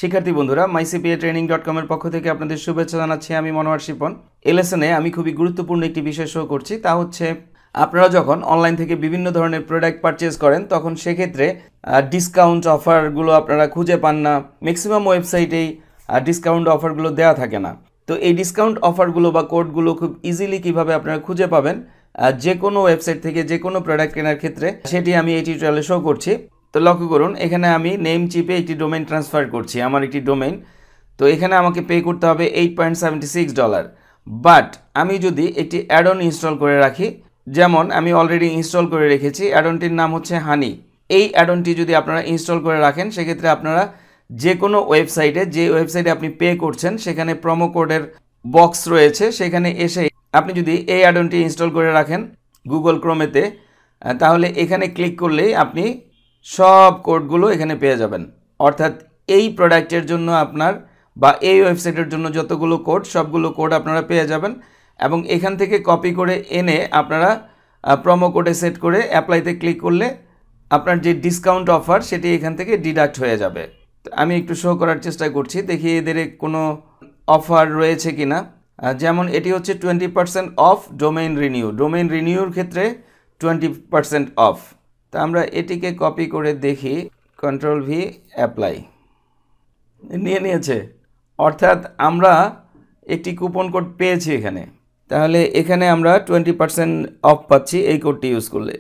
শিক্ষার্থী বন্ধুরা mycpatraining.com এর পক্ষ থেকে আপনাদের শুভেচ্ছা জানাচ্ছি। আমি মনোহর শিপন। এই লেসনে আমি খুবই গুরুত্বপূর্ণ একটি বিষয় শো করছি, তা হচ্ছে আপনারা যখন অনলাইন থেকে বিভিন্ন ধরনের প্রোডাক্ট পারচেজ করেন তখন সেক্ষেত্রে ডিসকাউন্ট অফারগুলো আপনারা খুঁজে পান না। ম্যাক্সিমাম ওয়েবসাইটেই ডিসকাউন্ট অফারগুলো দেওয়া থাকে না। তো এই ডিসকাউন্ট অফারগুলো বা কোডগুলো খুব ইজিলি কিভাবে আপনারা খুঁজে পাবেন যে কোনো ওয়েবসাইট থেকে যে কোনো প্রোডাক্ট কেনার ক্ষেত্রে, সেটি আমি এই টিউটোরিয়ালে শো করছি। তো লক্ষ্য করুন, এখানে আমি নেম চিপে একটি ডোমেইন ট্রান্সফার করছি, আমার একটি ডোমেইন। তো এখানে আমাকে পে করতে হবে $8.76। বাট আমি যদি একটি অ্যাড অন ইনস্টল করে রাখি, যেমন আমি অলরেডি ইনস্টল করে রেখেছি, অ্যাড অনটির নাম হচ্ছে হানি। এই অ্যাড অনটি যদি আপনারা ইনস্টল করে রাখেন, সেক্ষেত্রে আপনারা যে কোনো ওয়েবসাইটে, যে ওয়েবসাইটে আপনি পে করছেন সেখানে প্রোমো কোডের বক্স রয়েছে, সেখানে এসে আপনি যদি এই অ্যাড অনটি ইনস্টল করে রাখেন গুগল ক্রোমেতে, তাহলে এখানে ক্লিক করলেই আপনি সব কোডগুলো এখানে পেয়ে যাবেন। অর্থাৎ এই প্রোডাক্টের জন্য আপনার বা এই ওয়েবসাইটের জন্য যতগুলো কোড, সবগুলো কোড আপনারা পেয়ে যাবেন এবং এখান থেকে কপি করে এনে আপনারা প্রোমো কোডে সেট করে অ্যাপ্লাইতে ক্লিক করলে আপনার যে ডিসকাউন্ট অফার সেটি এখান থেকে ডিডাক্ট হয়ে যাবে। আমি একটু শো করার চেষ্টা করছি, দেখি এদের কোনো অফার রয়েছে কিনা। যেমন এটি হচ্ছে 20% অফ ডোমেইন রিনিউ। ডোমেইন রিনিউর ক্ষেত্রে 20% অফ। তা আমরা এটিকে কপি করে দেখি, কন্ট্রোল ভি অ্যাপ্লাই, নিয়েছে। অর্থাৎ আমরা একটি কুপন কোড পেয়েছি এখানে। তাহলে এখানে আমরা 20% অফ পাচ্ছি এই কোডটি ইউজ করলে।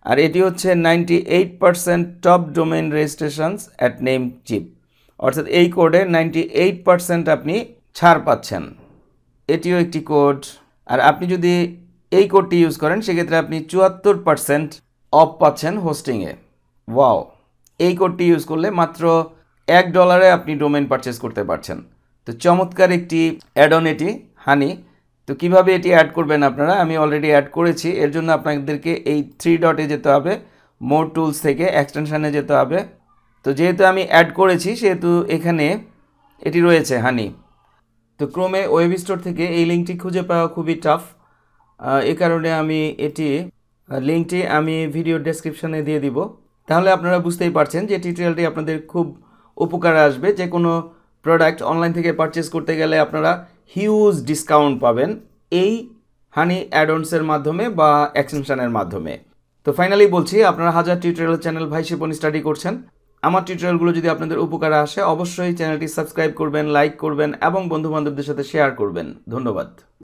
আর এটি হচ্ছে 98% top domain registrations at Namecheap. অর্থাৎ এই কোডে 98% আপনি ছাড় পাচ্ছেন। এটিও একটি কোড। আর আপনি যদি এই কোডটি ইউজ করেন সেক্ষেত্রে আপনি 74% অফ পাচ্ছেন হোস্টিংয়ে। ওয়াও! এই কোডটি ইউজ করলে মাত্র $1 আপনি ডোমেইন পারচেস করতে পারছেন। তো চমৎকার একটি অ্যাড অন এটি, হানি। তো কিভাবে এটি অ্যাড করবেন আপনারা, আমি অলরেডি অ্যাড করেছি। এর জন্য আপনাদেরকে এই 3 ডটে যেতে হবে, মোর টুলস থেকে এক্সটেনশানে যেতে হবে। তো যেহেতু আমি অ্যাড করেছি সেহেতু এখানে এটি রয়েছে, হানি। তো ক্রোমে ওয়েব স্টোর থেকে এই লিঙ্কটি খুঁজে পাওয়া খুবই টাফ, এ কারণে আমি লিঙ্কটি আমি ভিডিও ডেসক্রিপশানে দিয়ে দিব। তাহলে আপনারা বুঝতেই পারছেন যে টিউটোরিয়ালটি আপনাদের খুব উপকারে আসবে। যে কোনো প্রোডাক্ট অনলাইন থেকে পারচেস করতে গেলে আপনারা হিউজ ডিসকাউন্ট পাবেন এই হানি অ্যাড-অনসের মাধ্যমে বা এক্সটেনশনের মাধ্যমে। তো ফাইনালি বলছি, আপনারা হাজার টিউটোরিয়াল চ্যানেল ভাই শিপন স্টাডি করছেন। আমার টিউটোরিয়ালগুলো যদি আপনাদের উপকারে আসে, অবশ্যই চ্যানেলটি সাবস্ক্রাইব করবেন, লাইক করবেন এবং বন্ধুবান্ধবদের সাথে শেয়ার করবেন। ধন্যবাদ।